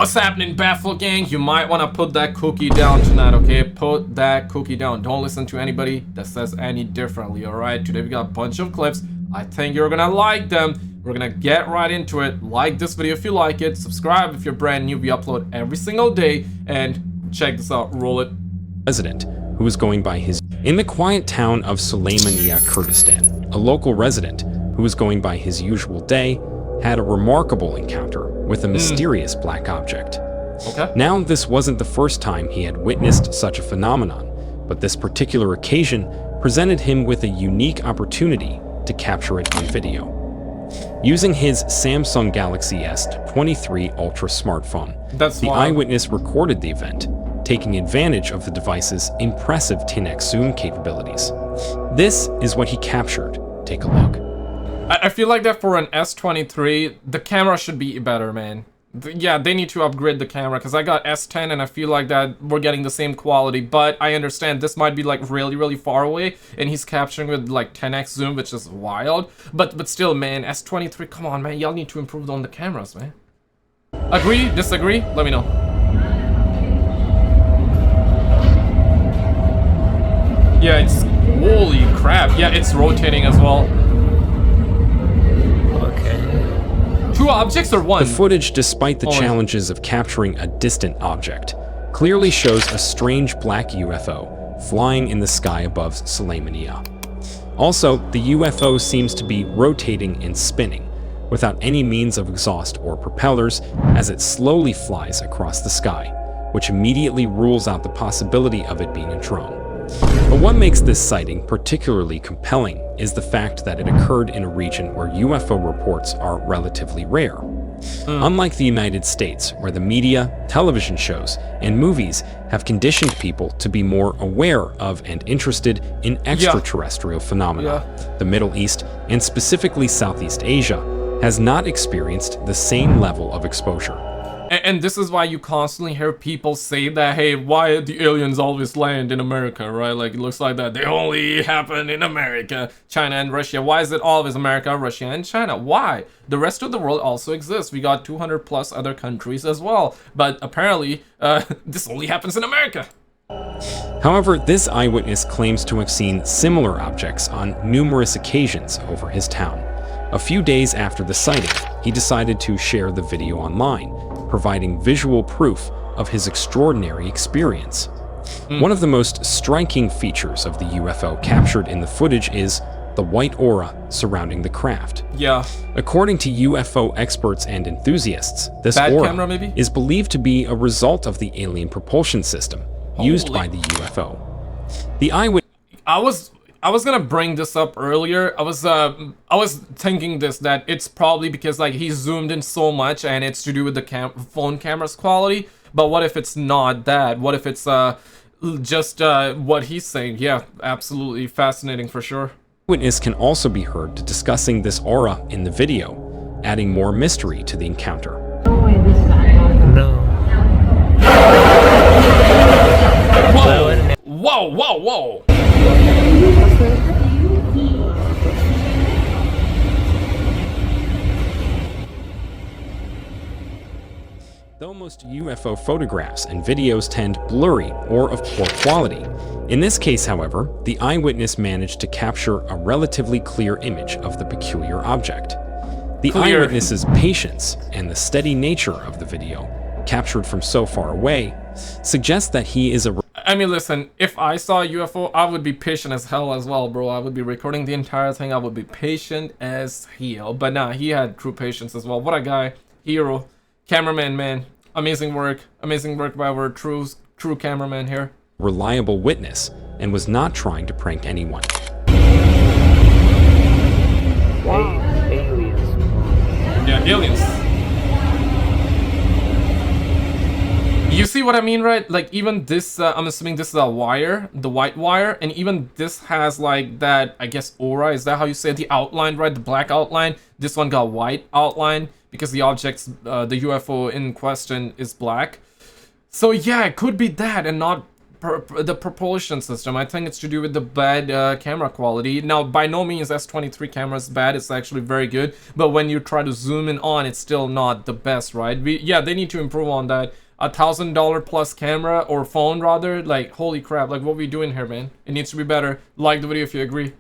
What's happening, Baffle Gang? You might want to put that cookie down tonight, okay? Put that cookie down. Don't listen to anybody that says any differently, alright? Today we got a bunch of clips. I think you're gonna like them. We're gonna get right into it. Like this video if you like it. Subscribe if you're brand new. We upload every single day. And check this out. Roll it. Resident who was going by his... In the quiet town of Suleymaniye, Kurdistan, a local resident who was going by his usual day had a remarkable encounter with a mysterious black object. Okay. Now, this wasn't the first time he had witnessed such a phenomenon, but this particular occasion presented him with a unique opportunity to capture it on video. Using his Samsung Galaxy S23 Ultra smartphone, the eyewitness recorded the event, taking advantage of the device's impressive 10x zoom capabilities. This is what he captured. Take a look. I feel like that for an S23, the camera should be better, man. Yeah, they need to upgrade the camera, because I got S10 and I feel like that we're getting the same quality, but I understand this might be like really far away, and he's capturing with like 10x zoom, which is wild. But still, man, S23, come on, man, y'all need to improve on the cameras, man. Agree? Disagree? Let me know. Yeah, it's... holy crap. Yeah, it's rotating as well. Two objects or one? The footage, despite the challenges of capturing a distant object, clearly shows a strange black UFO flying in the sky above Suleymaniye. Also, the UFO seems to be rotating and spinning, without any means of exhaust or propellers, as it slowly flies across the sky, which immediately rules out the possibility of it being a drone. But what makes this sighting particularly compelling is the fact that it occurred in a region where UFO reports are relatively rare. Unlike the United States, where the media, television shows, and movies have conditioned people to be more aware of and interested in extraterrestrial phenomena, the Middle East, and specifically Southeast Asia, has not experienced the same level of exposure. And this is why you constantly hear people say that, hey, why the aliens always land in America, right? Like, it looks like that they only happen in America, China and Russia. Why is it always America, Russia, and China? Why? The rest of the world also exists. We got 200 plus other countries as well. But apparently, this only happens in America. However, this eyewitness claims to have seen similar objects on numerous occasions over his town. A few days after the sighting, he decided to share the video online, providing visual proof of his extraordinary experience. One of the most striking features of the UFO captured in the footage is the white aura surrounding the craft. Yeah. According to UFO experts and enthusiasts, this aura is believed to be a result of the alien propulsion system used by the UFO. The eyewitness... I was gonna bring this up earlier. I was thinking that it's probably because like he zoomed in so much and it's to do with the phone camera's quality. But what if it's not that? What if it's just what he's saying? Yeah, absolutely fascinating for sure. Witness can also be heard discussing this aura in the video, adding more mystery to the encounter. No. Whoa! Though most UFO photographs and videos tend blurry or of poor quality, in this case, however, the eyewitness managed to capture a relatively clear image of the peculiar object. The eyewitness's patience and the steady nature of the video, captured from so far away, suggests that he is a... I mean, listen, if I saw a UFO, I would be patient as hell as well, bro. I would be recording the entire thing. I would be patient as hell. But nah, he had true patience as well. What a guy. Hero. Cameraman, man. Amazing work by our true cameraman here. Reliable witness and was not trying to prank anyone. Wow. Aliens. Yeah, aliens. You see what I mean, right? Like, even this, I'm assuming this is a wire, the white wire, and even this has, like, that, I guess, aura, is that how you say it? The outline, right? The black outline. This one got white outline, because the object's, the UFO in question is black. So, yeah, it could be that, and not the propulsion system. I think it's to do with the bad camera quality. Now, by no means S23 camera is bad. It's actually very good. But when you try to zoom in on, it's still not the best, right? Yeah, they need to improve on that. $1,000 plus camera or phone rather. Like, holy crap! Like, what we doing here, man? It needs to be better. Like the video if you agree.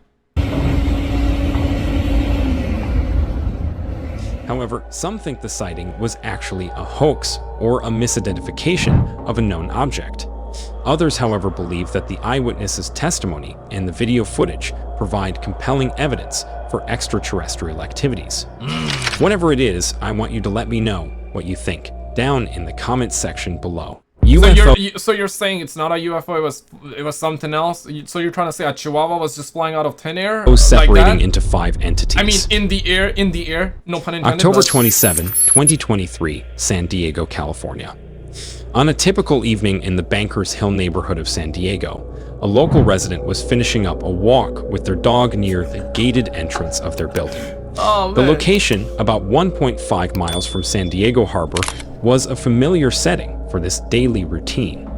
However, some think the sighting was actually a hoax or a misidentification of a known object. Others, however, believe that the eyewitness's testimony and the video footage provide compelling evidence for extraterrestrial activities. Whatever it is, I want you to let me know what you think down in the comments section below. So you're saying it's not a UFO, it was something else? So you're trying to say a chihuahua was just flying out of thin air? Separating like into 5 entities. I mean, in the air, no pun intended. October 27, 2023, San Diego, California. On a typical evening in the Bankers Hill neighborhood of San Diego, a local resident was finishing up a walk with their dog near the gated entrance of their building. Oh, the location, about 1.5 miles from San Diego Harbor, was a familiar setting for this daily routine.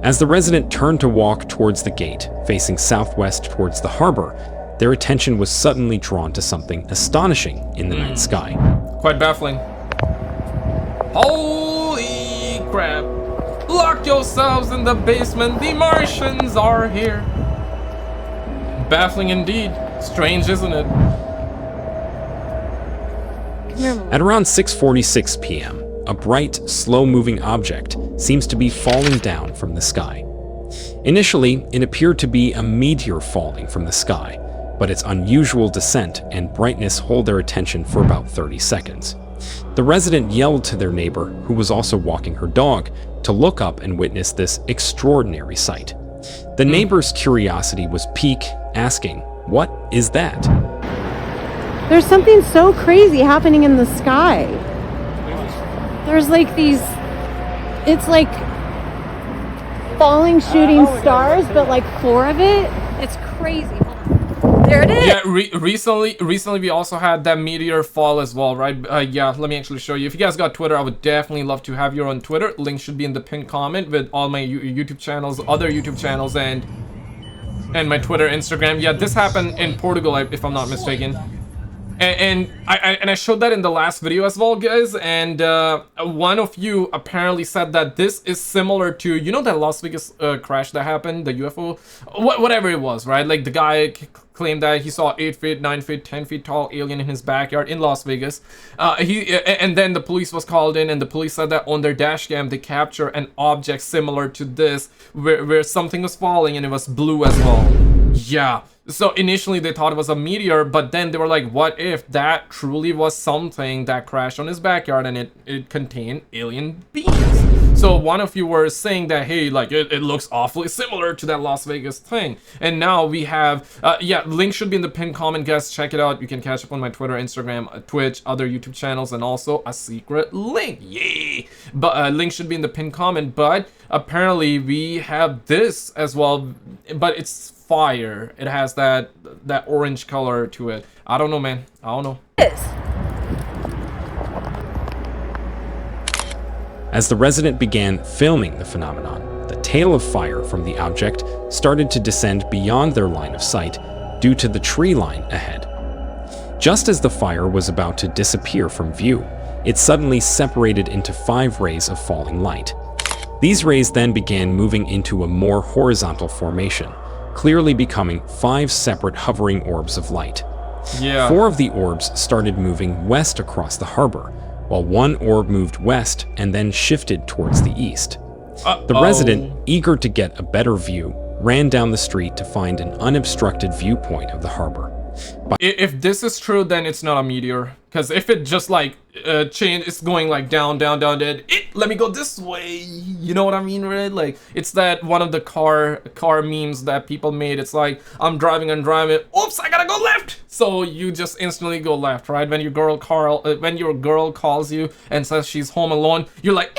As the resident turned to walk towards the gate, facing southwest towards the harbor, their attention was suddenly drawn to something astonishing in the night sky. Quite baffling. Holy crap. Lock yourselves in the basement, the Martians are here. Baffling indeed. Strange, isn't it? At around 6:46 p.m., a bright, slow-moving object seems to be falling down from the sky. Initially, it appeared to be a meteor falling from the sky, but its unusual descent and brightness hold their attention for about 30 seconds. The resident yelled to their neighbor, who was also walking her dog, to look up and witness this extraordinary sight. The neighbor's curiosity was piqued, asking, "What is that?" There's something so crazy happening in the sky. There's like these, it's like falling shooting stars, but like 4 of it. It's crazy. There it is. Yeah, recently we also had that meteor fall as well, right? Yeah, let me actually show you. If you guys got Twitter, I would definitely love to have you on Twitter. Link should be in the pinned comment with all my YouTube channels, other YouTube channels, and my Twitter, Instagram. Yeah, this happened in Portugal, if I'm not mistaken. And I showed that in the last video as well, guys, and one of you apparently said that this is similar to, you know, that Las Vegas crash that happened, the UFO, whatever it was, right? Like the guy claimed that he saw 8 feet, 9 feet, 10 feet tall alien in his backyard in Las Vegas. And then the police was called in, and the police said that on their dash cam they capture an object similar to this, where something was falling and it was blue as well. Yeah. So initially they thought it was a meteor, but then they were like, what if that truly was something that crashed on his backyard and it contained alien beings? So one of you were saying that, hey, like it looks awfully similar to that Las Vegas thing. And now we have, yeah, link should be in the pinned comment, guys. Check it out. You can catch up on my Twitter, Instagram, Twitch, other YouTube channels, and also a secret link. Yay! But link should be in the pinned comment. But apparently we have this as well, but it's fire. It has that orange color to it. I don't know, man. I don't know. As the resident began filming the phenomenon, the tail of fire from the object started to descend beyond their line of sight due to the tree line ahead. Just as the fire was about to disappear from view, it suddenly separated into 5 rays of falling light. These rays then began moving into a more horizontal formation, clearly becoming 5 separate hovering orbs of light. Yeah. 4 of the orbs started moving west across the harbor, while 1 orb moved west and then shifted towards the east. The resident, eager to get a better view, ran down the street to find an unobstructed viewpoint of the harbor. If this is true, then it's not a meteor. Because if it just like change, it's going like down, let me go this way. You know what I mean, right? Like it's that one of the car memes that people made. It's like I'm driving. Oops, I gotta go left. So you just instantly go left, right? When your girl calls you and says she's home alone, you're like.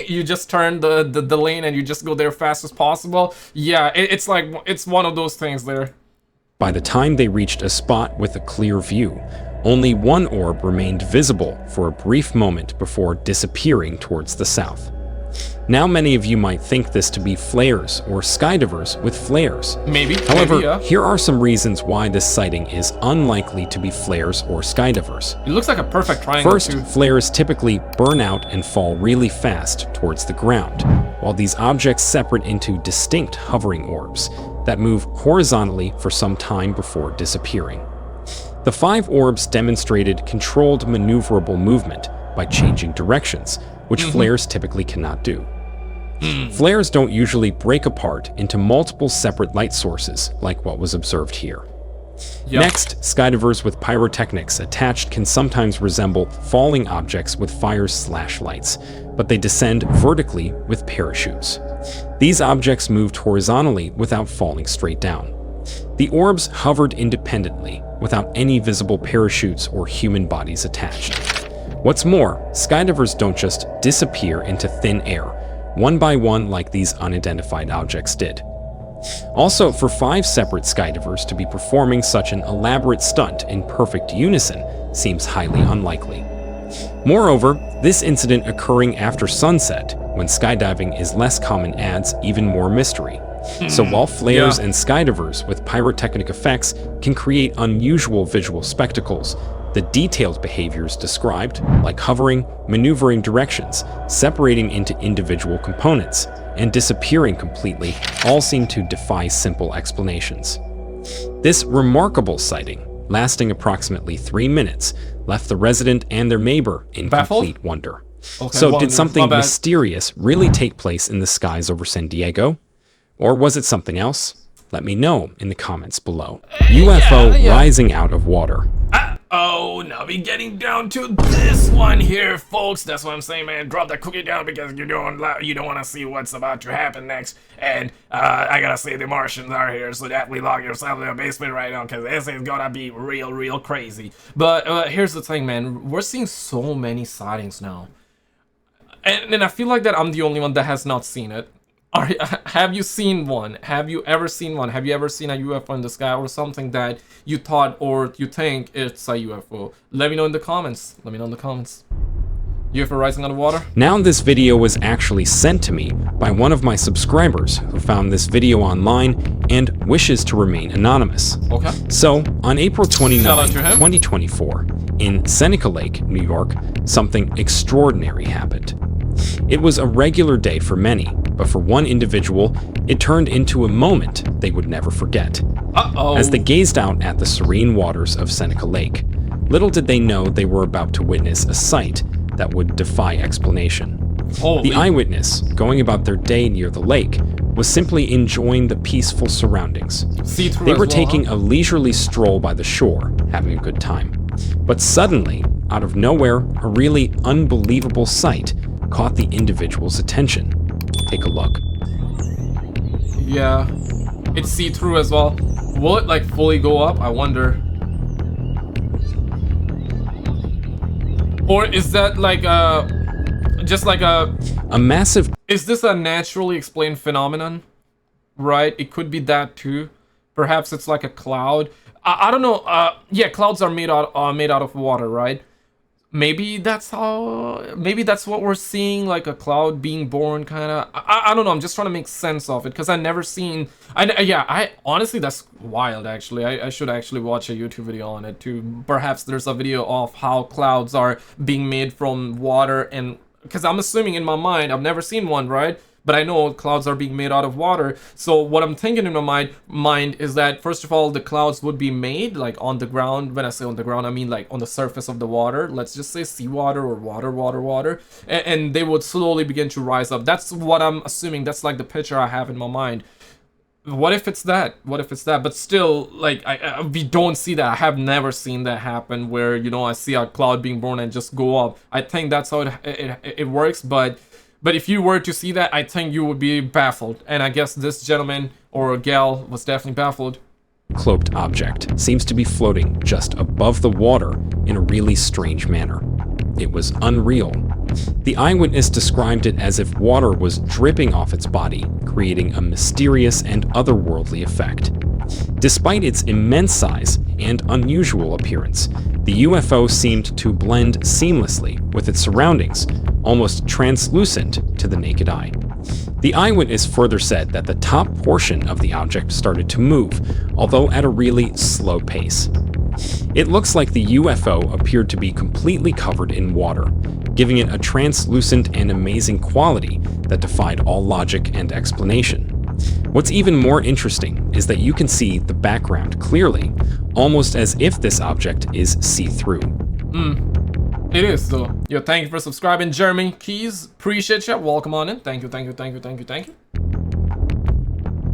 You just turn the lane and you just go there fast as possible. Yeah, it's like it's one of those things there. By the time they reached a spot with a clear view, only 1 orb remained visible for a brief moment before disappearing towards the south. Now many of you might think this to be flares or skydivers with flares. Maybe. However, maybe, yeah. here are some reasons why this sighting is unlikely to be flares or skydivers. It looks like a perfect triangle. First, too. flares typically burn out and fall really fast towards the ground, while these objects separate into distinct hovering orbs that move horizontally for some time before disappearing. The 5 orbs demonstrated controlled maneuverable movement by changing directions, which flares typically cannot do. Flares don't usually break apart into multiple separate light sources like what was observed here. Yep. Next, skydivers with pyrotechnics attached can sometimes resemble falling objects with fires/lights, but they descend vertically with parachutes. These objects moved horizontally without falling straight down. The orbs hovered independently without any visible parachutes or human bodies attached. What's more, skydivers don't just disappear into thin air, one by one like these unidentified objects did. Also, for 5 separate skydivers to be performing such an elaborate stunt in perfect unison seems highly unlikely. Moreover, this incident occurring after sunset, when skydiving is less common, adds even more mystery. So while flares and skydivers with pyrotechnic effects can create unusual visual spectacles, the detailed behaviors described, like hovering, maneuvering directions, separating into individual components, and disappearing completely, all seem to defy simple explanations. This remarkable sighting, lasting approximately 3 minutes, left the resident and their neighbor in complete wonder. Okay, So did something mysterious really take place in the skies over San Diego? Or was it something else? Let me know in the comments below. UFO rising out of water. Oh, now we getting down to this one here, folks. That's what I'm saying, man. Drop that cookie down because you don't want to see what's about to happen next. And I gotta say, the Martians are here, so definitely lock yourself in the basement right now because this is gonna be real crazy. But here's the thing, man. We're seeing so many sightings now, and I feel like that I'm the only one that has not seen it. Have you seen one? Have you ever seen one? Have you ever seen a UFO in the sky or something that you thought or you think it's a UFO? Let me know in the comments. UFO rising out of water? Now this video was actually sent to me by one of my subscribers who found this video online and wishes to remain anonymous. Okay. So, on April 29, Shout out to him. 2024, in Seneca Lake, New York, something extraordinary happened. It was a regular day for many, but for one individual, it turned into a moment they would never forget. As they gazed out at the serene waters of Seneca Lake, little did they know they were about to witness a sight that would defy explanation. The eyewitness, going about their day near the lake, was simply enjoying the peaceful surroundings. They were taking a leisurely stroll by the shore, having a good time. But suddenly, out of nowhere, a really unbelievable sight caught the individual's attention. Take a look. Yeah, it's see-through as well. Will it like fully go up? I wonder. Or is that like just like a massive... Is this a naturally explained phenomenon? Right? It could be that too. Perhaps it's like a cloud. I don't know. Yeah, clouds are made out of water, right? Maybe that's what we're seeing, like a cloud being born, kind of. I don't know. I'm just trying to make sense of it because I never seen. I honestly, that's wild. Actually, I should actually watch a YouTube video on it too. Perhaps there's a video of how clouds are being made from water, and because I'm assuming in my mind, I've never seen one, right? But I know clouds are being made out of water. So what I'm thinking in my mind is that, first of all, the clouds would be made like on the ground. When I say on the ground, I mean like on the surface of the water. Let's just say seawater or water. And they would slowly begin to rise up. That's what I'm assuming. That's like the picture I have in my mind. What if it's that? But still, like, we don't see that. I have never seen that happen where, you know, I see a cloud being born and just go up. I think that's how it works, But if you were to see that, I think you would be baffled. And I guess this gentleman or gal was definitely baffled. Cloaked object seems to be floating just above the water in a really strange manner. It was unreal. The eyewitness described it as if water was dripping off its body, creating a mysterious and otherworldly effect. Despite its immense size and unusual appearance, the UFO seemed to blend seamlessly with its surroundings, almost translucent to the naked eye. The eyewitness further said that the top portion of the object started to move, although at a really slow pace. It looks like the UFO appeared to be completely covered in water, giving it a translucent and amazing quality that defied all logic and explanation. What's even more interesting is that you can see the background clearly, almost as if this object is see-through. It is though. Yo, thank you for subscribing, Jeremy Keys. Appreciate you. Welcome on in. Thank you.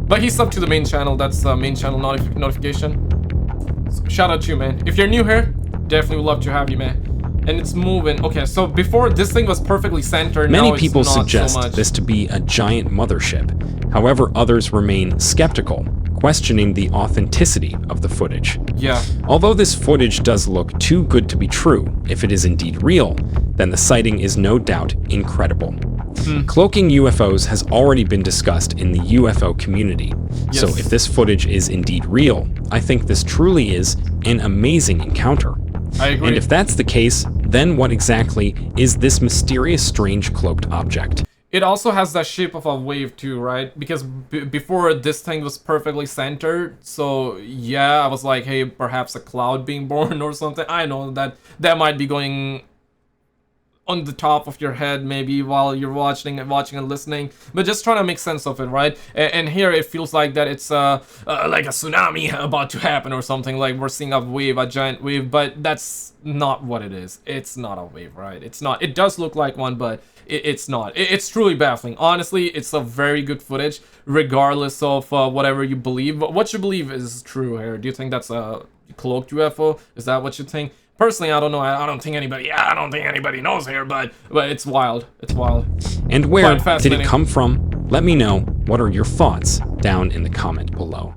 But he's up to the main channel. That's main channel notification. So shout out to you, man. If you're new here, definitely would love to have you, man. And it's moving. Okay, so before this thing was perfectly centered. Many now people it's not suggest so much. this to be a giant mothership. However, others remain skeptical, questioning the authenticity of the footage. Yeah. Although this footage does look too good to be true, if it is indeed real, then the sighting is no doubt incredible. Cloaking UFOs has already been discussed in the UFO community, so Yes. if this footage is indeed real, I think this truly is an amazing encounter. I agree. And if that's the case, then what exactly is this mysterious, strange cloaked object? It also has that shape of a wave too, right? Because before this thing was perfectly centered, so yeah, I was like, hey, perhaps a cloud being born or something. I know that might be going on the top of your head maybe while you're watching and listening, but just trying to make sense of it, right? And here it feels like that it's like a tsunami about to happen or something, like we're seeing a giant wave, but that's not what it is. It's not a wave, right? It's not. It does look like one, but it's not. It's truly baffling. Honestly, it's a very good footage, regardless of whatever you believe. But what you believe is true here. Do you think that's a cloaked UFO? Is that what you think? Personally, I don't know. I don't think anybody knows here, but it's wild. It's wild. And where Quite did it fascinating. come from? Let me know. What are your thoughts down in the comment below.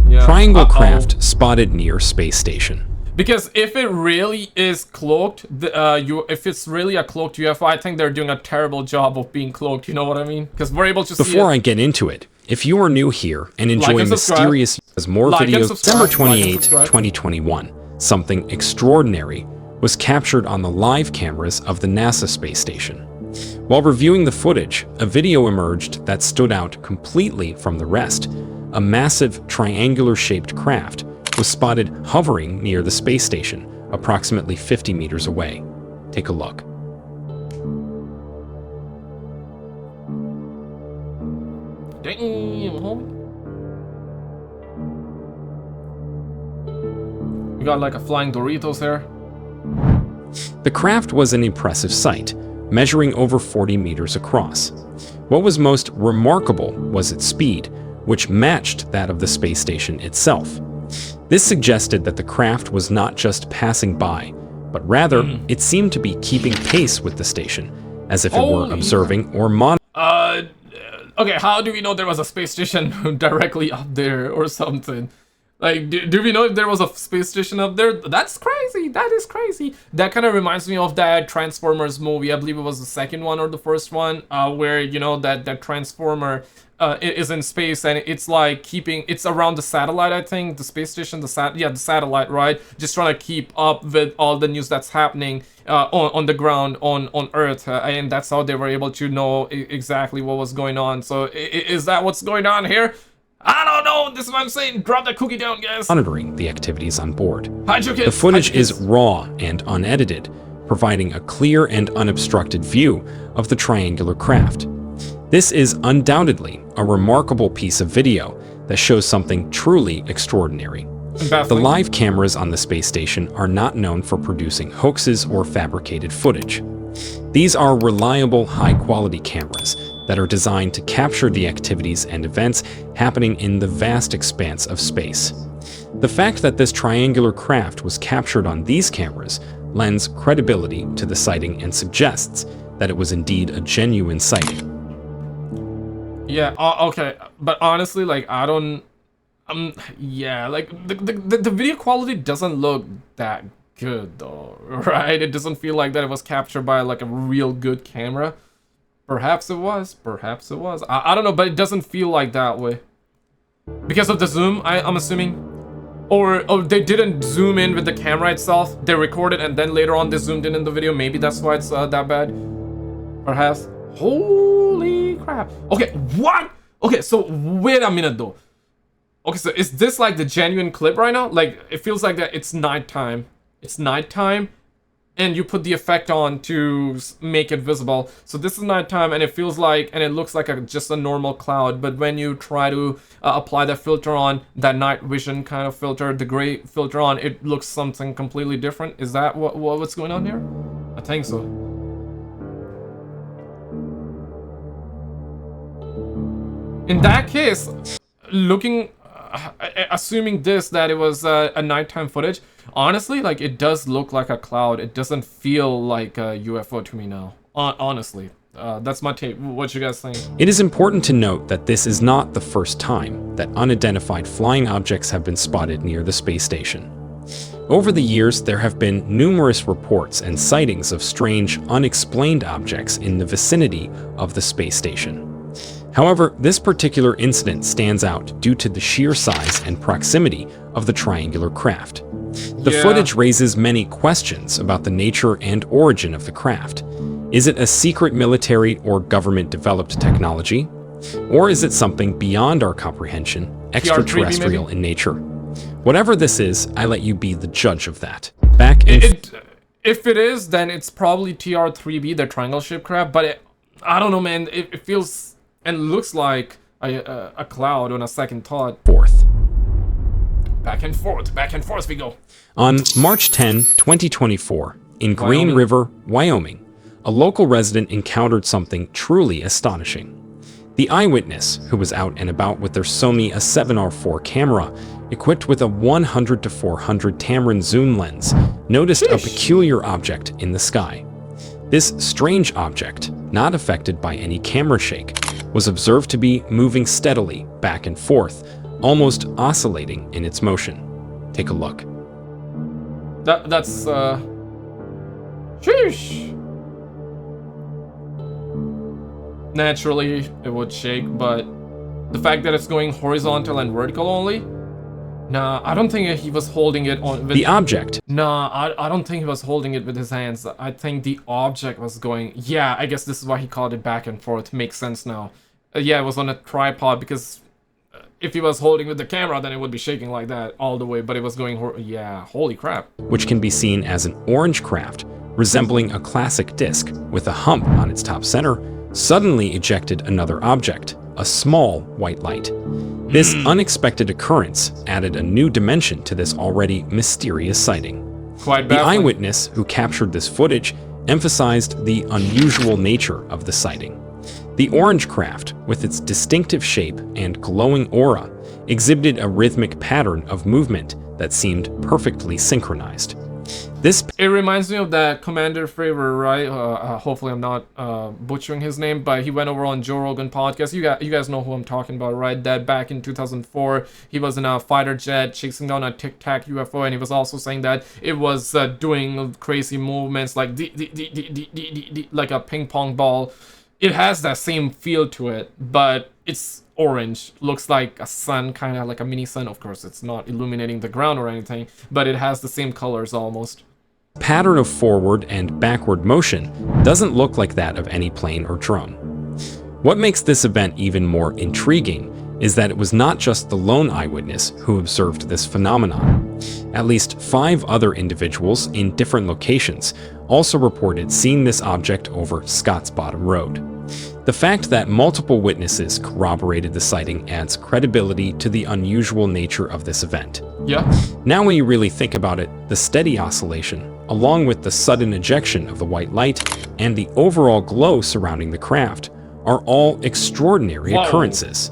Yeah. Triangle craft spotted near space station. Because if it really is cloaked, if it's really a cloaked UFO, I think they're doing a terrible job of being cloaked. You know what I mean? Because we're able to see Before it. I get into it, if you are new here and enjoy and subscribe. mysterious more Like and videos, subscribe. December Like and 28, subscribe. 2021, something extraordinary was captured on the live cameras of the NASA space station. While reviewing the footage, a video emerged that stood out completely from the rest. A massive triangular-shaped craft was spotted hovering near the space station, approximately 50 meters away. Take a look. Damn, homie. We got like a flying Doritos here. The craft was an impressive sight, measuring over 40 meters across. What was most remarkable was its speed, which matched that of the space station itself. This suggested that the craft was not just passing by, but rather it seemed to be keeping pace with the station, as if it were Holy observing or monitoring. Okay, how do we know there was a space station directly up there or something? Like, do we know if there was a space station up there? That's crazy. That is crazy. That kind of reminds me of that Transformers movie. I believe it was the second one or the first one, where, you know, that Transformer is in space and it's like it's around the satellite, I think, the space station, the satellite, right? Just trying to keep up with all the news that's happening on the ground on Earth, and that's how they were able to know exactly what was going on. So is that what's going on here? I don't know. This is what I'm saying. Drop that cookie down, guys. Monitoring the activities on board. Hide your kids. The footage Hide your is kids. raw and unedited, providing a clear and unobstructed view of the triangular craft. This is undoubtedly a remarkable piece of video that shows something truly extraordinary. The Baffling. live cameras on the space station are not known for producing hoaxes or fabricated footage. These are reliable, high-quality cameras that are designed to capture the activities and events happening in the vast expanse of space. The fact that this triangular craft was captured on these cameras lends credibility to the sighting and suggests that it was indeed a genuine sighting. Yeah, okay, but honestly, like, I don't, yeah, like, the video quality doesn't look that good, though, right? It doesn't feel like that it was captured by, like, a real good camera. Perhaps it was, I don't know, but it doesn't feel like that way. Because of the zoom, I'm assuming? Or they didn't zoom in with the camera itself, they recorded and then later on they zoomed in the video, maybe that's why it's that bad. Perhaps. Holy crap. Okay, what? Okay, so wait a minute though. Okay, so is this like the genuine clip right now? Like, it feels like that it's nighttime. It's nighttime, and you put the effect on to make it visible. So this is nighttime, and it feels like, and it looks like just a normal cloud. But when you try to apply that filter on, that night vision kind of filter, the gray filter on, it looks something completely different. Is that what's going on here? I think so. In that case, looking, assuming that it was a nighttime footage, honestly, like, it does look like a cloud. It doesn't feel like a UFO to me now. Honestly, that's my take. What you guys think? It is important to note that this is not the first time that unidentified flying objects have been spotted near the space station. Over the years, there have been numerous reports and sightings of strange, unexplained objects in the vicinity of the space station. However, this particular incident stands out due to the sheer size and proximity of the triangular craft. The footage raises many questions about the nature and origin of the craft. Is it a secret military or government-developed technology? Or is it something beyond our comprehension, extraterrestrial in nature? Whatever this is, I let you be the judge of that. If it is, then it's probably TR-3B, the triangle-shaped craft, but I don't know, man. It feels and looks like a cloud on a second thought. Back and forth we go. On March 10, 2024, in Green River, Wyoming, a local resident encountered something truly astonishing. The eyewitness, who was out and about with their Sony A7R4 camera, equipped with a 100 to 400 Tamron zoom lens, noticed a peculiar object in the sky. This strange object, not affected by any camera shake, was observed to be moving steadily back and forth, almost oscillating in its motion. Take a look. That's sheesh. Naturally, it would shake, but the fact that it's going horizontal and vertical only? Nah, I don't think he was holding it on with... The object? Nah, I don't think he was holding it with his hands. I think the object was going... Yeah, I guess this is why he called it back and forth. Makes sense now. Yeah, it was on a tripod, because if he was holding with the camera, then it would be shaking like that all the way, but it was going... Yeah, holy crap. Which can be seen as an orange craft, resembling a classic disc with a hump on its top center, suddenly ejected another object, a small white light. This unexpected occurrence added a new dimension to this already mysterious sighting. Quite The baffling. eyewitness who captured this footage emphasized the unusual nature of the sighting. The orange craft, with its distinctive shape and glowing aura, exhibited a rhythmic pattern of movement that seemed perfectly synchronized. It reminds me of that Commander Fravor, right? Hopefully I'm not butchering his name, but he went over on Joe Rogan podcast. You guys know who I'm talking about, right? That back in 2004, he was in a fighter jet chasing down a Tic Tac UFO, and he was also saying that it was doing crazy movements like like a ping pong ball. It has that same feel to it, but it's orange. Looks like a sun, kind of like a mini sun. Of course, it's not illuminating the ground or anything, but it has the same colors almost. Pattern of forward and backward motion doesn't look like that of any plane or drone. What makes this event even more intriguing is that it was not just the lone eyewitness who observed this phenomenon. At least 5 other individuals in different locations also reported seeing this object over Scotts Bottom Road. The fact that multiple witnesses corroborated the sighting adds credibility to the unusual nature of this event. Yeah. Now when you really think about it, the steady oscillation, along with the sudden ejection of the white light and the overall glow surrounding the craft, are all extraordinary occurrences.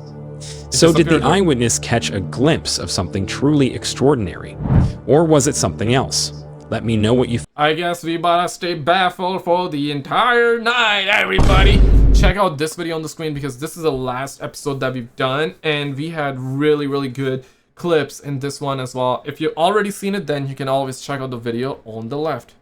So did the eyewitness catch a glimpse of something truly extraordinary? Or was it something else? Let me know what you I guess we gotta stay baffled for the entire night, everybody. Check out this video on the screen, because this is the last episode that we've done, and we had really good clips in this one as well. If you've already seen it, then you can always check out the video on the left.